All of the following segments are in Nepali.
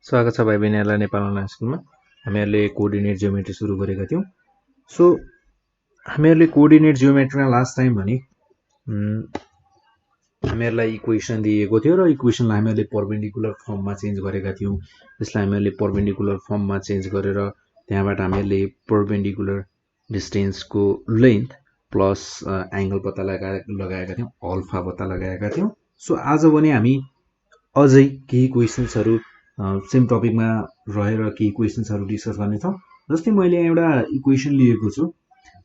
स्वागत छ भाइ बहिनीहरुलाई नेपाल अनलाइन स्कुलमा। हामीहरुले कोअर्डिनेट जियोमेट्री सुरु गरेका थियौं। सो हामीहरुले कोअर्डिनेट जियोमेट्रीमा लास्ट टाइम भने हामीहरुलाई इक्वेसन दिएको थियो र इक्वेसनलाई हामीहरुले परपेन्डिकुलर फर्ममा चेन्ज गरेका थियौं। त्यसलाई हामीहरुले परपेन्डिकुलर फर्ममा चेन्ज गरेर त्यहाँबाट हामीहरुले परपेन्डिकुलर डिस्टेन्सको लेन्थ प्लस एंगल पत्ता लगाएका थियौं, अल्फा पत्ता लगाएका थियौं। सो आज भने हामी अझै केही क्वेशन्सहरु सेम टपिकमा रहेर केही क्वेशन्सहरु डिस्कस गर्नेछौं। जस्तै मैले एउटा इक्वेसन लिएको छु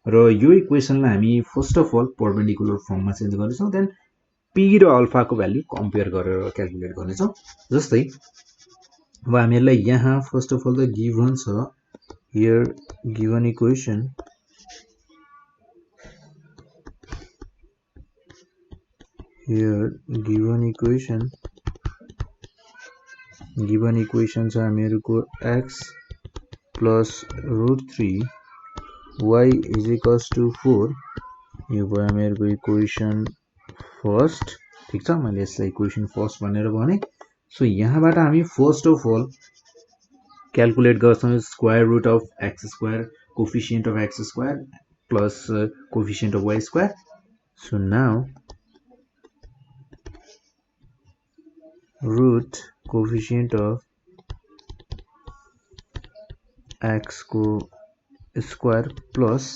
र यो इक्वेसनलाई हामी फर्स्ट अफ अल परपेन्डिकुलर फर्ममा चेन्ज गर्नेछौं, देन पी र अल्फा को भ्यालु कम्पेयर गरेर क्याल्कुलेट गर्नेछौं। जस्तै अब हामीहरुलाई यहाँ फर्स्ट अफ अल त गिभन छ here given equation given equation छ हामीहरुको x plus √3 y is equals to 4। यो भयो हामीहरुको इक्वेसन फर्स्ट। ठीक छ, मैले यसलाई इक्वेसन फर्स्ट भनेर भने। सो यहाँबाट हामी फर्स्ट अफ अल क्याल्कुलेट गर्छौं square root of x square, coefficient of x square plus coefficient of y square. So now root coefficient of x को square plus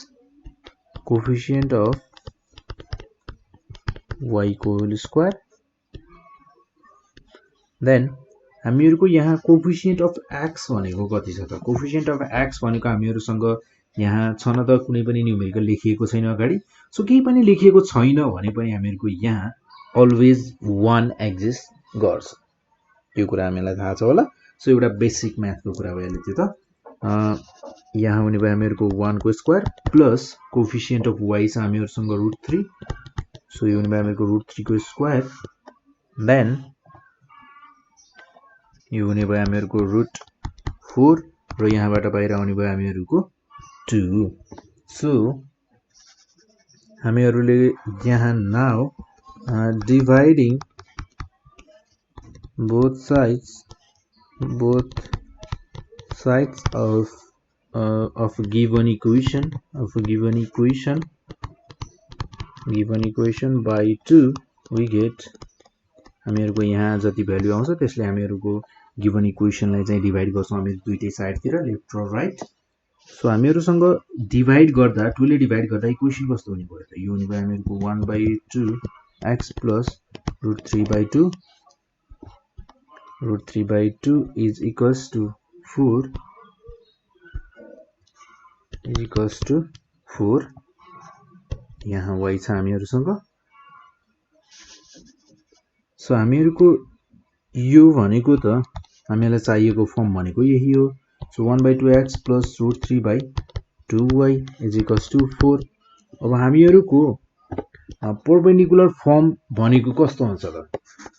coefficient of y को होल स्क्वायर। देन हामीहरुको यहाँ कोफिसिएन्ट अफ x भनेको कति छ त? कोफिसिएन्ट अफ x भनेको हामीहरुसँग यहाँ छ न त कुनै पनि न्युमेरिकल लेखिएको छैन अगाडि। सो केही पनि लेखिएको छैन भने पनि हामीहरुको यहाँ अलवेज 1 एक्जिस्ट गर्छ। यो कुरा हामीलाई थाहा छ होला। सो एउटा बेसिक म्याथको कुरा भइहाल्यो त्यो त। यहाँ हुने भयो हामीहरुको 1 को square plus coefficient of y छ हामीहरुसँग √3। सो यो हुने भयो हामीहरुको √3 को स्क्वायर, देन यो हुने भयो हामीहरुको √4 र यहाँबाट बाहिर आउने भयो हामीहरुको 2। सो हामीहरुले यहाँ now dividing both sides of given equation by 2 we get हामीहरुको यहाँ जति भ्यालु आउँछ त्यसले हामीहरुको गिवन इक्वेसनलाई चाहिँ डिभाइड गर्छौं हामी दुईटै साइडतिर, लेफ्ट र राइट। सो हामीहरुसँग डिभाइड गर्दा 2 ले डिभाइड गर्दा इक्वेसन कस्तो हुने भयो त? यो हुने भयो हामीहरुको 1/2 x plus √3/2 √3/2 is equals to 4 यहाँ y छ हामीहरुसँग। सो हामीहरुको यो भनेको त हामीलाई चाहिएको फर्म भनेको यही हो। So 1/2x plus √3/2y is equals to 4। अब हामीहरुको परपेन्डिकुलर फर्म भनेको कस्तो हुन्छ त?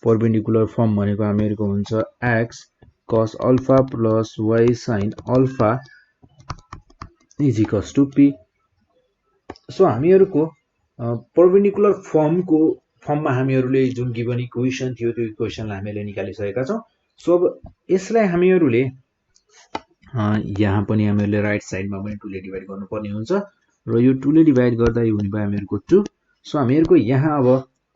परपेन्डिकुलर फर्म भनेको हामीहरुको हुन्छ x cos alpha plus y sin alpha is equals to p। So हामीहरुको परपेन्डिकुलर फर्ममा हामीहरुले जुन गिवन इक्वेसन थियो त्यो इक्वेसनलाई हामीले निकालिसकेका छौं। सो अब यसलाई हामीहरुले यहाँ पनि हामीहरुले राइट साइडमा पनि 2 ले डिभाइड गर्नुपर्ने हुन्छ र यो 2 ले डिभाइड गर्दा यो हुने भयो हामीहरुको 2। सो हामीहरुको यहाँ अब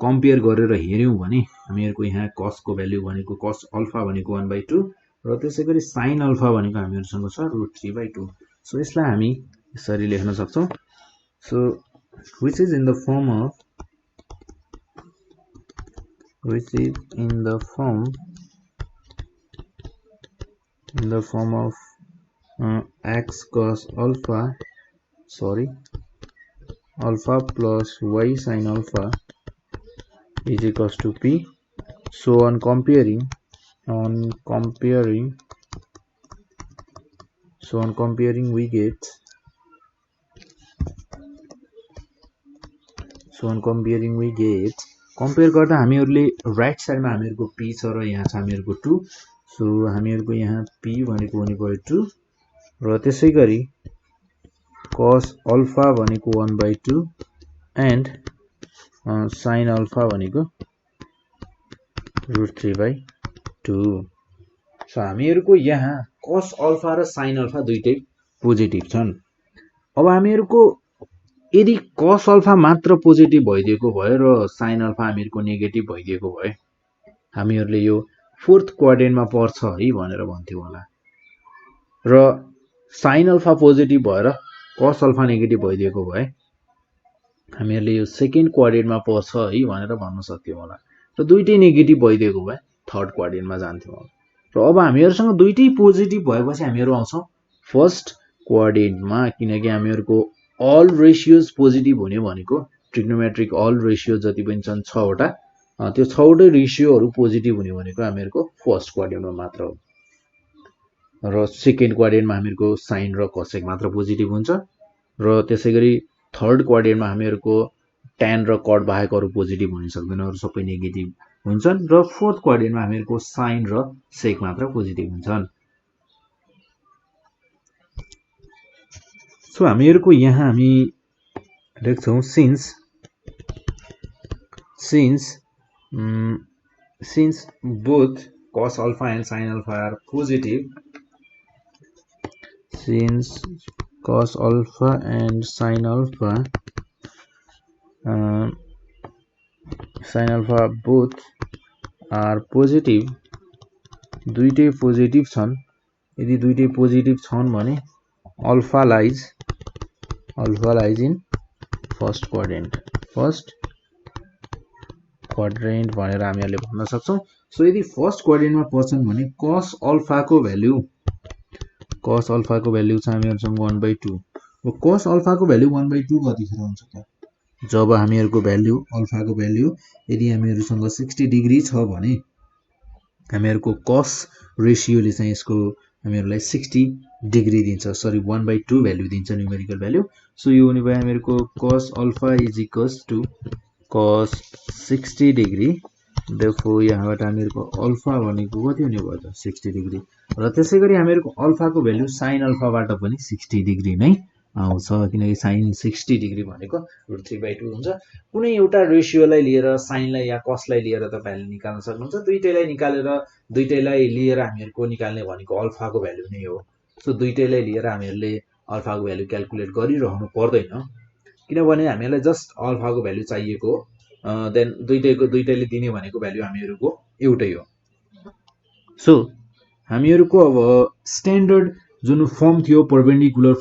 कम्पेयर गरेर हेर्यौं भने हामीहरुको यहाँ cos को भ्यालु भनेको cos अल्फा भनेको 1/2 र त्यसैगरी sin अल्फा भनेको हामीहरुसँग छ √3/2। सो यसलाई हामी यसरी लेख्न सक्छौं। So which is in the form of x cos alpha plus y sin alpha is equals to p. So on comparing we get compare गर्दा हामीहरुले राइट साइडमा हामीहरुको p छ र यहाँ छ हामीहरुको 2। सो हामीहरुको यहाँ p भनेको हुने भयो 2 र त्यसैगरी cos अल्फा भनेको 1/2 एन्ड sin अल्फा भनेको √3/2। सो हामीहरुको यहाँ cos अल्फा र sin अल्फा दुईटै पोजिटिभ छन्। अब हामीहरुको यदि cos अल्फा मात्र पोजिटिभ भइदिएको भए र sin अल्फा हामीहरुको नेगेटिभ भइदिएको भए हामीहरुले यो फोर्थ क्वाड्रेन्टमा पर्छ है भनेर भन्थ्यौ होला र sin अल्फा पोजिटिभ भएर cos अल्फा नेगेटिभ भइदिएको भए हामीहरुले यो सेकेन्ड क्वाड्रेन्टमा पर्छ है भनेर भन्न सक्थ्यौ होला र दुईटै नेगेटिभ भइदिएको भए थर्ड क्वाड्रेन्टमा जान्थ्यौ होला र अब हामीहरुसँग दुईटै पोजिटिभ भएपछि हामीहरु आउँछौं फर्स्ट क्वाड्रेन्टमा किनकि हामीहरुको अल रेशियोज पोजिटिभ हुने भनेको ट्रिग्नोमेट्रिक अल रेशियो जति पनि छन् 6 वटा त्यो 6 वटै रेशियोहरु पोजिटिभ हुने भनेको हामीहरुको फर्स्ट क्वाड्रेन्टमा मात्र हो र सेकेन्ड क्वाड्रेन्टमा हामीहरुको sin र cosec मात्र पोजिटिभ हुन्छ र त्यसैगरी थर्ड क्वाड्रेन्टमा हामीहरुको tan र cot बाहेक अरु पोजिटिभ हुन सक्दैन अरु सबै नेगेटिभ हुन्छन् र फोर्थ क्वाड्रेन्टमा हामीहरुको sin र sec मात्र पोजिटिभ हुन्छन्। सो हामीहरुको यहाँ हामी लेख्छौं since both cos alpha and sin alpha are positive, since cos alpha and sin alpha both are positive, दुईटै पोजिटिभ छन्। यदि दुईटै पोजिटिभ छन् भने alpha lies in first quadrant भनेर हामीहरुले भन्न सक्छौं। सो यदि फर्स्ट क्वाड्रेन्टमा पर्छन् भने cos अल्फा को भ्यालु छ हामीहरुसँग 1/2 र cos अल्फा को भ्यालु 1/2 कतिखेर हुन्छ त जब हामीहरुको भ्यालु अल्फा को भ्यालु यदि हामीहरुसँग 60 डिग्री छ भने हामीहरुको cos रेशियोले चाहिँ यसको हामीहरुलाई 60 डिग्री दिन्छ सरी 1/2 भ्यालु दिन्छ न्यूमेरिकल भ्यालु। सो यो हुने भयो हामीहरुको cos alpha is equals to cos 60 degree therefore यहाँबाट हामीहरुको अल्फा भनेको कति हुने भयो त 60 डिग्री र त्यसैगरी हामीहरुको अल्फा को भ्यालु sin अल्फाबाट पनि 60 डिग्री नै आउँछ किनकि sin 60 डिग्री भनेको √3/2 हुन्छ। कुनै एउटा रेशियोलाई लिएर sin लाई या cos लाई लिएर तपाईहरुले निकाल्न सक्नुहुन्छ दुईटैलाई लिएर हामीहरुको निकाल्ने भनेको अल्फा को भ्यालु नै हो। सो दुईटैलाई लिएर हामीहरुले अल्फा को भ्यालु क्याल्कुलेट गरिरहनु पर्दैन किनभने हामीलाई जस्ट अल्फा को भ्यालु चाहिएको देन दुईटैले दिने भनेको भ्यालु हामीहरुको एउटै हो। सो हामीहरुको अब स्ट्यान्डर्ड जुन फर्म थियो परपेन्डिकुलर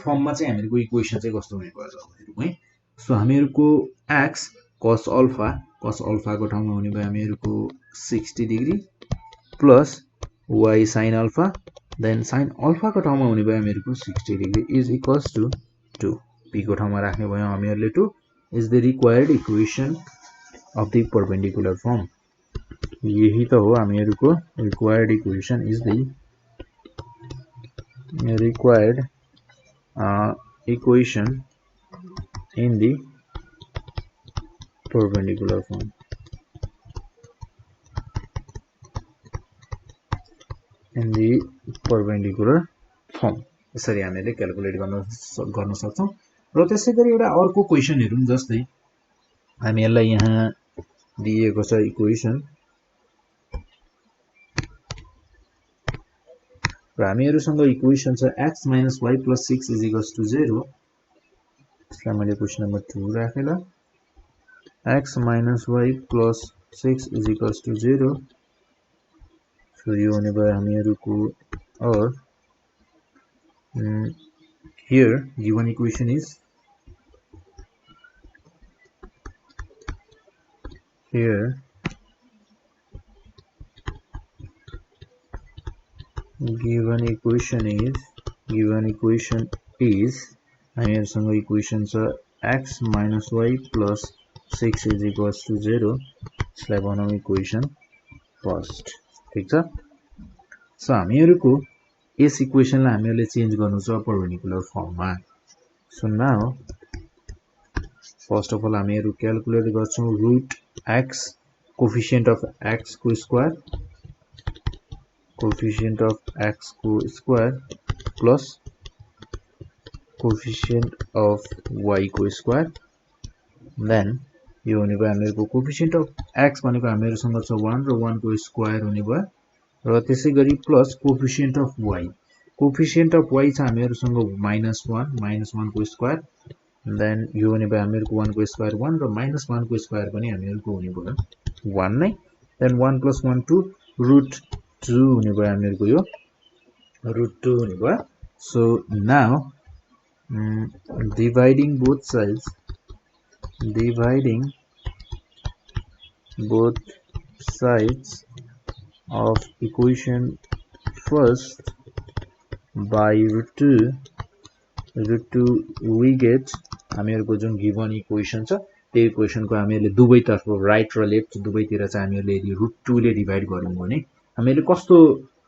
फर्ममा चाहिँ हामीहरुको इक्वेसन चाहिँ कस्तो हुने भयो है। सो हामीहरुको x cos अल्फा को ठाउँमा हुने भयो हामीहरुको 60 degree plus y sin alpha then sin alpha को ठाउँमा हुने भयो हामीहरुको 60 degree is equals to 2 p को ठाउँमा राख्ने भयो हामीहरुले 2 is the required equation of the perpendicular form। यही त हो हामीहरुको required equation is the required equation in the perpendicular form। यसरी हामीले क्याल्कुलेट गर्न सक्छौं र त्यसैगरी एउटा अर्को क्वेशन हेरौं जस्तै हामीहरुलाई यहाँ दिएको छ इक्वेसन र हामीहरुसँग इक्वेसन छ x - y + 6 = 0। यसलाई मैले क्वेशन नम्बर 2 राखेला x - y + 6 = 0। सो यो हुने भयो हामीहरुको और here given equation is हामीहरुसँग इक्वेसन छ x - y + 6 = 0। यसलाई बनाऊ इक्वेसन फर्स्ट ठीक छ। सो हामीहरुको यस इक्वेसनलाई हामीहरुले चेन्ज गर्नु छ परपेन्डिकुलर फर्ममा। So now first of all हामीहरु क्याल्कुलेट गर्छौं √x कोएफिसिएन्ट अफ x को square plus coefficient of y को स्क्वायर देन यो हुने भयो हामीहरुको कोएफिसिएन्ट अफ x भनेको हामीहरुसँग छ 1 र 1 को स्क्वायर हुने भयो र त्यसैगरी plus coefficient of y coefficient of y छ हामीहरुसँग -1 को स्क्वायर देन यो हुने भयो हामीहरुको 1 को स्क्वायर 1 र -1 को स्क्वायर पनि हामीहरुको हुने भयो 1 नै देन 1 + 1 2 √2 हुने भयो हामीहरुको यो √2 हुने भयो so now dividing both sides of equation first by √2 we get हामीहरुको जुन गिवन इक्वेसन छ त्यो इक्वेसन को हामीहरुले दुवैतर्फ राइट र लेफ्ट दुवैतिर चाहिँ हामीहरुले यदि √2 ले डिभाइड गर्यौं भने हामीले कस्तो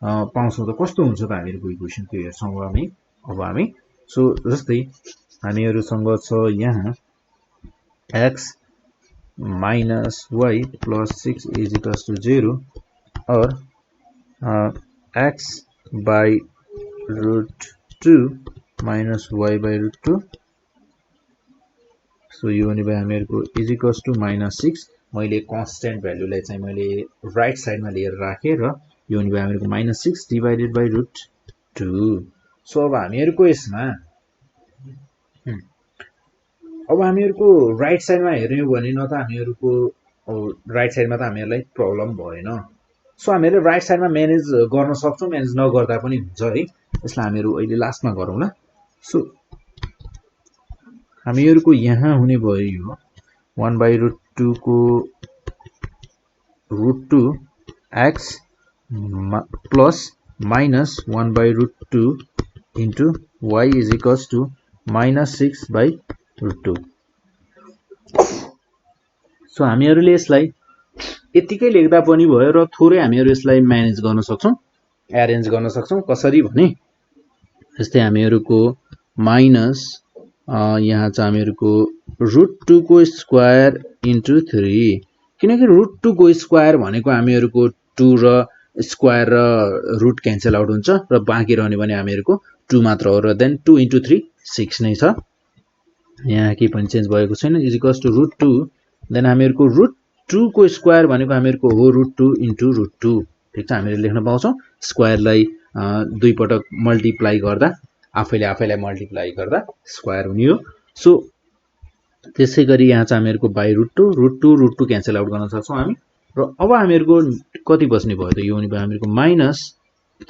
पाउँछौं त कस्तो हुन्छ त हामीहरुको इक्वेसन त्यो हेर्छौं अब हामी सो जस्तै हामीहरुसँग छ यहाँ x minus y plus 6 is equals to 0 or x by √2 minus y by √2 so यो हुने भयो हामीहरुको is equals to -6 मैले कांस्टेंट भ्यालु लाई चाहिँ मैले राइट साइडमा लिएर राखे र यो हुने भयो हामीहरुको -6 divided by √2 सो अब हामीहरुको यसमा अब हामीहरुको राइट साइडमा हेर्यौं भने न त हामीहरुको राइट साइडमा त हामीहरुलाई प्रब्लम भएन सो हामीहरुले राइट साइडमा म्यानेज गर्न सक्छौं म्यानेज नगर्दा पनि हुन्छ है यसलाई हामीहरु अहिले लास्टमा गरौँला सो हामीहरुको यहाँ हुने भयो यो 1/√2 को √2 x plus -1/√2 into y is equals to -6/√2 so हामीहरुले यसलाई यतिकै लेख्दा पनि भयो र थोरै हामीहरु यसलाई म्यानेज गर्न सक्छौं अरेन्ज गर्न सक्छौं कसरी भने जस्तै हामीहरुको माइनस यहाँ चाहिँ हामीहरुको √2 को स्क्वायर इन्टु 3 किनकि √2 को स्क्वायर भनेको हामीहरुको 2 र स्क्वायर र रुट क्यान्सल आउट हुन्छ र बाँकी रहने भने हामीहरुको 2 मात्र हो र देन 2 * 3 6 नै छ यहाँ के पनि चेन्ज भएको छैन इज इक्वल्स टु √2 देन हामीहरुको √2 को स्क्वायर भनेको हामीहरुको हो √2 * √2 ठीक छ हामीले लेख्न पाउँछौं स्क्वायरलाई दुई पटक मल्टिप्लाई गर्दा आफैले मल्टिप्लाई गर्दा स्क्वायर हुने हो सो त्यसैगरी यहाँ चाहिँ हामीहरुको बाइ √2 क्यान्सल आउट गर्न सक्छौं हामी र अब हामीहरुको कति बस्ने भयो त यो हुने भयो हामीहरुको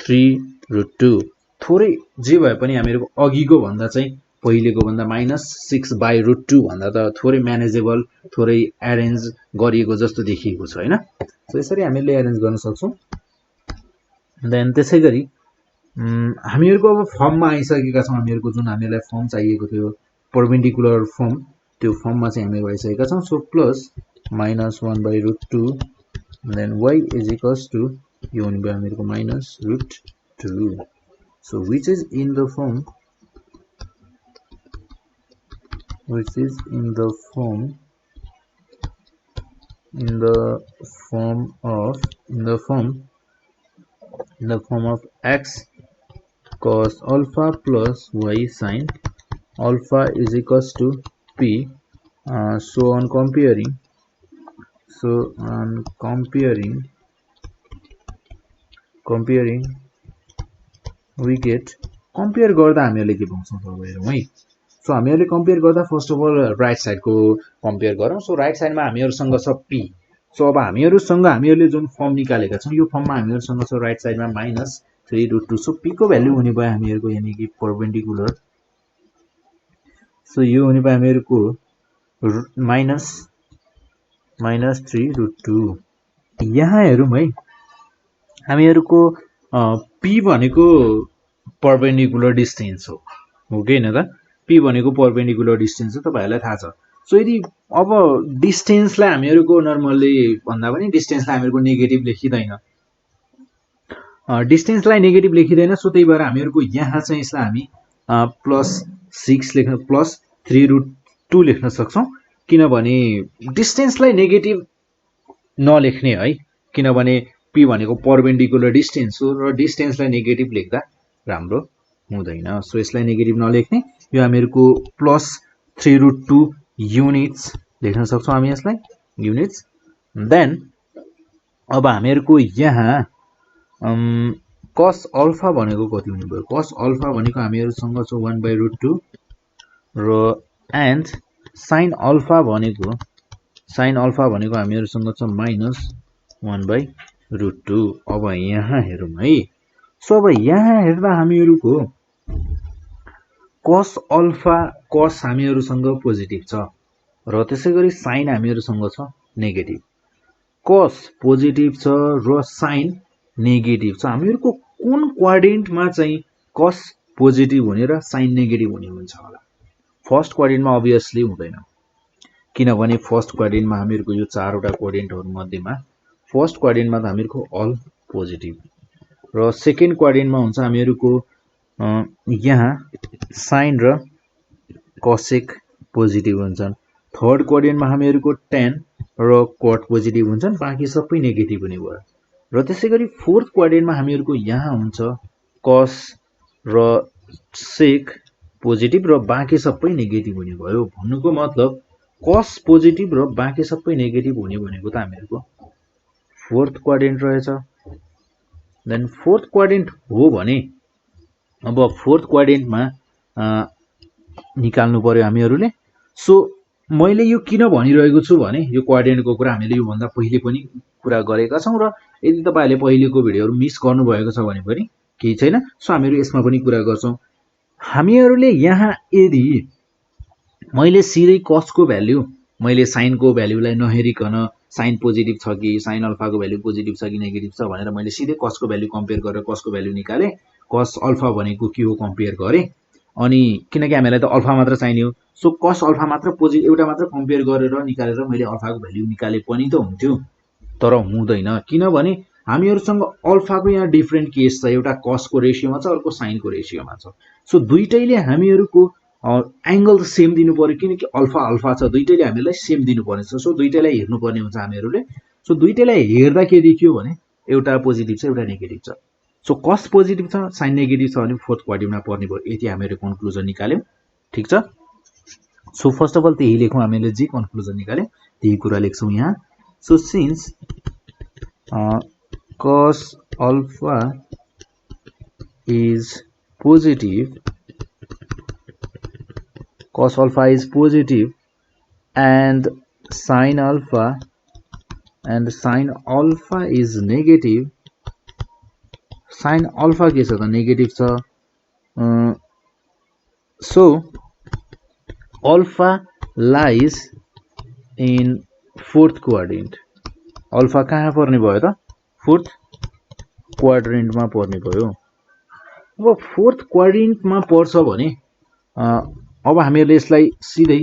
-3√2 थोरै जे भए पनि हामीहरुको अघिको भन्दा चाहिँ पहिलेको भन्दा -6/√2 भन्दा त थोरै म्यानेजेबल थोरै अरेन्ज गरिएको जस्तो देखिएको छ हैन सो यसरी हामीले अरेन्ज गर्न सक्छौं देन त्यसैगरी हामीहरुको अब फर्ममा आइसकेका छौं हामीहरुको जुन हामीलाई फर्म चाहिएको थियो परपेन्डिकुलर फर्म त्यो फर्ममा चाहिँ हामी आइसकेका छौं so plus -1/√2 then y is equals to यो हुने भयो हामीहरुको -√2 so which is in the form of x cos alpha plus y sin alpha is equals to p so on comparing we get compare गर्दा हामीहरुले के पाउँछौं त हेरौं है सो हामीहरुले कम्पेयर गर्दा first of all right side को कम्पेयर गरौं सो राइट साइडमा हामीहरुसँग छ p सो अब हामीहरुले जुन फर्म निकालेका छौं यो फर्ममा हामीहरुसँग छ राइट साइडमा -3√2 सो p को भ्यालु हुने भयो हामीहरुको यानी कि परपेन्डिकुलर सो यो हुने भयो हामीहरुको -3√2 यहाँ हेरौं है हामीहरुको p भनेको परपेन्डिकुलर डिस्टेन्स हो के हैन त p भनेको परपेन्डिकुलर डिस्टेन्स हो तपाईहरुलाई थाहा छ सो यदि अब डिस्टेन्सलाई हामीहरुको नर्मली भन्दा पनि डिस्टेन्सलाई हामीहरुको नेगेटिभ लेखिदैन सो त्यही भएर हामीहरुको यहाँ चाहिँ यसलाई हामी +6 लेख्न +3√2 लेख्न सक्छौं किनभने डिस्टेन्सलाई नेगेटिभ नलेख्ने है किनभने p भनेको परपेन्डिकुलर डिस्टेन्स हो र डिस्टेन्सलाई नेगेटिभ लेख्दा राम्रो हुँदैन सो यसलाई नेगेटिभ नलेख्ने यो हामीहरुको +3√2 युनिट्स लेख्न सक्छौं हामी यसलाई युनिट्स देन अब हामीहरुको यहाँ cos अल्फा भनेको कति हुने भयो cos अल्फा भनेको हामीहरुसँग छ 1/√2 र एन्ड sin अल्फा भनेको हामीहरुसँग छ -1/√2 अब यहाँ हेरौं है सो अब यहाँ हेर्दा हामीहरुको cos अल्फा cos हामीहरुसँग पोजिटिभ छ र त्यसैगरी sin हामीहरुसँग छ नेगेटिभ cos पोजिटिभ छ र sin नेगेटिभ छ हामीहरुको कुन क्वाड्रेन्टमा चाहिँ cos पोजिटिभ हुने र sin नेगेटिभ हुने हुन्छ होला फर्स्ट क्वाड्रेन्टमा obviously हुँदैन किनभने फर्स्ट क्वाड्रेन्टमा हामीहरुको यो चारवटा क्वाड्रेन्टहरु मध्येमा फर्स्ट क्वाड्रेन्टमा त हामीहरुको अल पोजिटिभ र सेकेन्ड क्वाड्रेन्टमा हुन्छ हामीहरुको यहाँ sin र cosec पोजिटिभ हुन्छन् थर्ड क्वाड्रेन्टमा हामीहरुको tan र cot पोजिटिभ हुन्छन् बाँकी सबै नेगेटिभ हुने भयो र त्यसैगरी फोर्थ क्वाड्रेन्टमा हामीहरुको यहाँ हुन्छ cos र sec पोजिटिभ र बाँकी सबै नेगेटिभ हुने भयो भन्नुको मतलब cos पोजिटिभ र बाँकी सबै नेगेटिभ हुने भनेको त हामीहरुको फोर्थ क्वाड्रेन्ट रहेछ देन फोर्थ क्वाड्रेन्ट हो भने अब फोर्थ क्वाड्रेन्टमा निकाल्नु पर्यो हामीहरुले सो मैले यो किन भनिरहेको छु भने यो क्वाड्रेन्टको कुरा हामीले यो भन्दा पहिले पनि कुरा गरेका छौं र यदि तपाईहरुले पहिलेको भिडियोहरु मिस गर्नु भएको छ भने पनि केही छैन सो हामीहरु यसमा पनि कुरा गर्छौं हामीहरुले यहाँ यदि मैले सिधै cos को भ्यालु मैले sin को भ्यालुलाई नहेरिकन sin पोजिटिभ छ कि sin अल्फा को भ्यालु पोजिटिभ छ कि नेगेटिभ छ भनेर मैले सिधै cos को भ्यालु कम्पेयर गरेर cos को भ्यालु निकाले cos अल्फा भनेको के हो कम्पेयर गरे अनि किनकि हामीलाई त अल्फा मात्र चाहिने हो सो cos अल्फा मात्र पोजिटिभ एउटा मात्र कम्पेयर गरेर निकालेर मैले अल्फा को भ्यालु निकाले पनि त हुन्थ्यो तर हुँदैन किनभने हामीहरुसँग अल्फा को यहाँ डिफरेन्ट केस छ एउटा cos को रेशियोमा छ अर्को sin को रेशियोमा छ सो दुईटैले हामीहरुको एंगल त सेम दिनु पर्यो किनकि अल्फा अल्फा छ दुईटैले हामीलाई सेम दिनु पर्ने छ सो दुईटैलाई हेर्नु पर्ने हुन्छ हामीहरुले सो दुईटैलाई हेर्दा के देखियो भने एउटा पोजिटिभ छ एउटा नेगेटिभ छ सो cos पोजिटिभ छ sin नेगेटिभ छ भने फोर्थ क्वाड्रेन्टमा पर्ने भयो यति हामीले कन्क्लुजन निकाल्यौं ठीक छ सो फर्स्ट अफ अल त्यही लेखौं हामीले जे कन्क्लुजन निकाल्यौं त्यही कुरा लेख्छौं यहाँ so since cos alpha is positive and sin alpha is negative sin alpha के छ त नेगेटिभ छ so alpha lies in fourth quadrant alpha कहाँ पर्ने भयो त फोर्थ क्वाड्रेन्टमा पर्ने भयो अब फोर्थ क्वाड्रेन्टमा पर्छ भने अब हामीहरुले यसलाई सिधै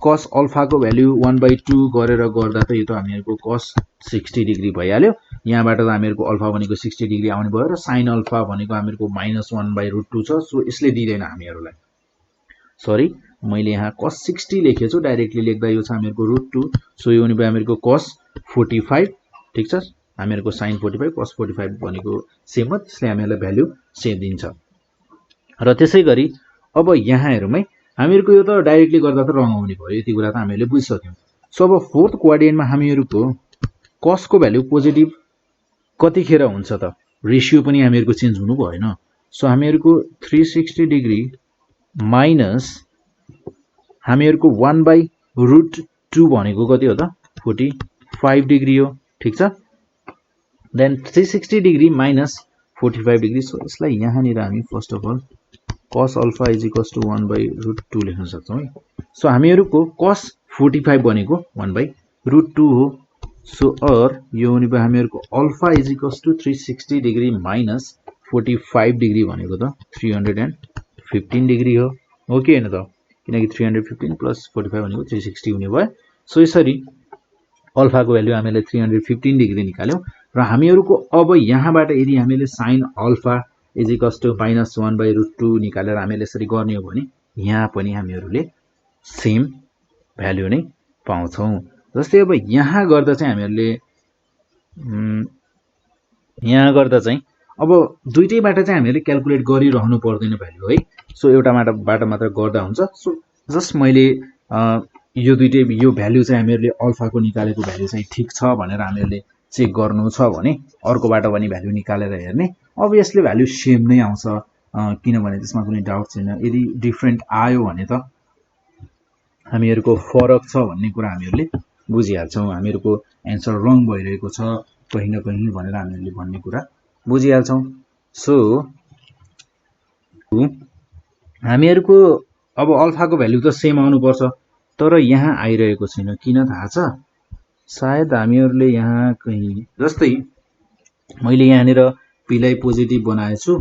cos अल्फा को भ्यालु 1/2 गरेर गर्दा त यो त हामीहरुको cos 60 डिग्री भइहाल्यो यहाँबाट त हामीहरुको अल्फा भनेको 60 डिग्री आउने भयो र sin अल्फा भनेको हामीहरुको -1/√2 छ सो यसले दिदैन हामीहरुलाई सरी मैले यहाँ cos 60 लेखेछु डाइरेक्टली लेख्दा यो छ हामीहरुको √2 सो यो हुने भयो हामीहरुको cos 45 ठीक छ हामीहरुको sin 45 cos 45 भनेको सेम हो त्यसले हामीहरुलाई भ्यालु सेम दिन्छ र त्यसैगरी अब यहाँ हेरौँ है हामीहरुको यो त डाइरेक्टली गर्दा त रङ आउने भयो यति कुरा त हामीले बुझिसक्यौं सो अब फोर्थ क्वाड्रेन्टमा हामीहरुको cos को भ्यालु पोजिटिभ कतिखेर हुन्छ त रेशियो पनि हामीहरुको चेन्ज हुनु भएन सो हामीहरुको 360 डिग्री माइनस हामीहरुको 1/√2 भनेको कति हो त 45 डिग्री हो ठीक छ then 360 degree minus 45 degree so यसलाई यहाँनिर हामी first of all cos alpha is equals to 1/√2 लेख्न सक्छौं है सो हामीहरुको cos 45 भनेको 1/√2 हो सो अर यो हुने भयो हामीहरुको alpha is equals to 360 degree minus 45 degree भनेको त 315 डिग्री हो के हैन त किनकि 315 प्लस 45 भनेको 360 हुने भयो सो यसरी अल्फा को भ्यालु हामीले 315 डिग्री निकाल्यौं र हामीहरुको अब यहाँबाट यदि हामीले sin alpha is equals to -1/√2 निकालेर हामीले यसरी गर्ने हो भने यहाँ पनि हामीहरुले सेम भ्यालु नै पाउँछौं जस्तै अब यहाँ गर्दा चाहिँ हामीहरुले अब दुईटैबाट चाहिँ हामीले क्याल्कुलेट गरिरहनु पर्दैन भ्यालु है सो एउटाबाट मात्र गर्दा हुन्छ सो जस्ट मैले यो दुईटै यो भ्यालु चाहिँ हामीहरुले अल्फा को निकालेको भ्यालु चाहिँ ठीक छ भनेर हामीहरुले चेक गर्नु छ भने अर्कोबाट पनि भ्यालु निकालेर हेर्ने अभियसली भ्यालु सेम नै आउँछ किनभने त्यसमा कुनै डाउट छैन यदि डिफरेन्ट आयो भने त हामीहरुको फरक छ भन्ने कुरा हामीहरुले बुझिहाल्छौं हामीहरुको एन्सर रङ भइरहेको छ कहीं न कहीं भनेर हामीहरुले भन्ने कुरा बुझिहाल्छौं सो हामीहरुको अब अल्फाको भ्यालु त सेम आउनु पर्छ तर यहाँ आइरहेको छैन किन थाहा छ सायद हामीहरुले यहाँ कहीं जस्तै मैले यहाँनेर p लाई पोजिटिभ बनाएछु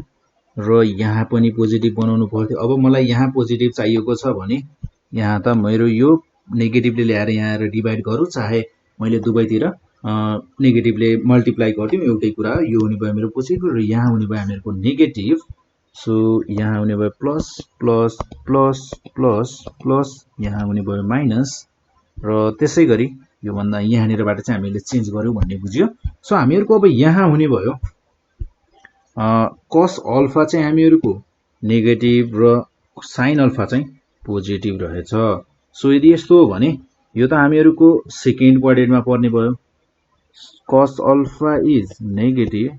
र यहाँ पनि पोजिटिभ बनाउनु पर्थ्यो अब मलाई यहाँ पोजिटिभ चाहिएको छ भने यहाँ त मेरो यो नेगेटिभले ल्याएर यहाँ आएर डिभाइड गरौँ चाहे मैले दुवैतिर नेगेटिभले मल्टिप्लाई गर्दियौ एउटै कुरा यो हुने भयो मेरो पोजिटिभ र यहाँ हुने भयो हामीहरुको नेगेटिभ सो यहाँ हुने भयो plus plus plus plus plus यहाँ हुने भयो माइनस र त्यसैगरी यो भन्दा यहाँनिरबाट चाहिँ हामीले चेन्ज गर्यौं भन्ने बुझियो सो हामीहरुको अब यहाँ हुने भयो cos अल्फा चाहिँ हामीहरुको नेगेटिभ र sin अल्फा चाहिँ पोजिटिभ रहेछ सो यदि यस्तो हो भने यो त हामीहरुको सेकेन्ड क्वाड्रेन्टमा पर्ने भयो cos alpha is negative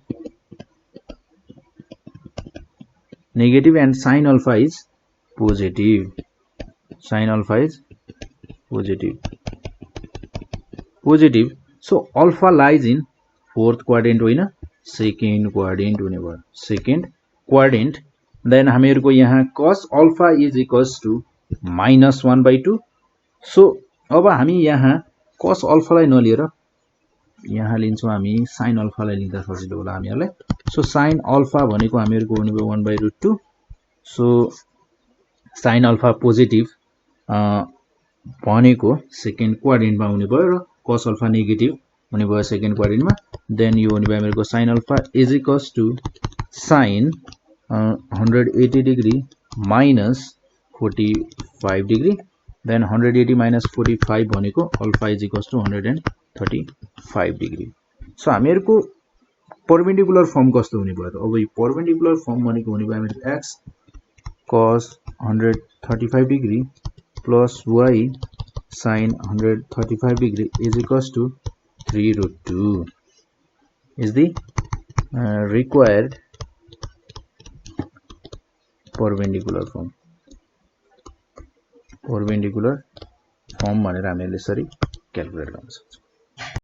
and sin alpha is positive so alpha lies in fourth quadrant होइन second quadrant हुने भयो second quadrant then हामीहरुको यहाँ cos alpha is equals to -1/2 so अब हामी यहाँ cos alpha लाई नलिएर यहाँ लिन्छौं हामी sin alpha लाई लिँदा सजिलो होला हामीहरुलाई सो sin alpha भनेको हामीहरुको हुने भयो 1/√2 सो sin alpha पोजिटिभ भनेको सेकेन्ड क्वाड्रेन्टमा हुने भयो र cos alpha नेगेटिभ हुने भयो सेकेन्ड क्वाड्रेन्टमा देन यो हुने भयो हामीहरुको sin alpha is equals to sin 180 degree minus 45 degree then 180 minus 45 भनेको alpha is equals to 135 degree so हामीहरुको परपेन्डिकुलर फर्म कस्तो हुने भयो त अब यो परपेन्डिकुलर फर्म भनेको हुने भयो हामीहरु x cos 135 degree plus y sin 135 degree is equals to 3√2 is the required perpendicular form भनेर हामीहरुले यसरी क्याल्कुलेट गर्न सक्छौं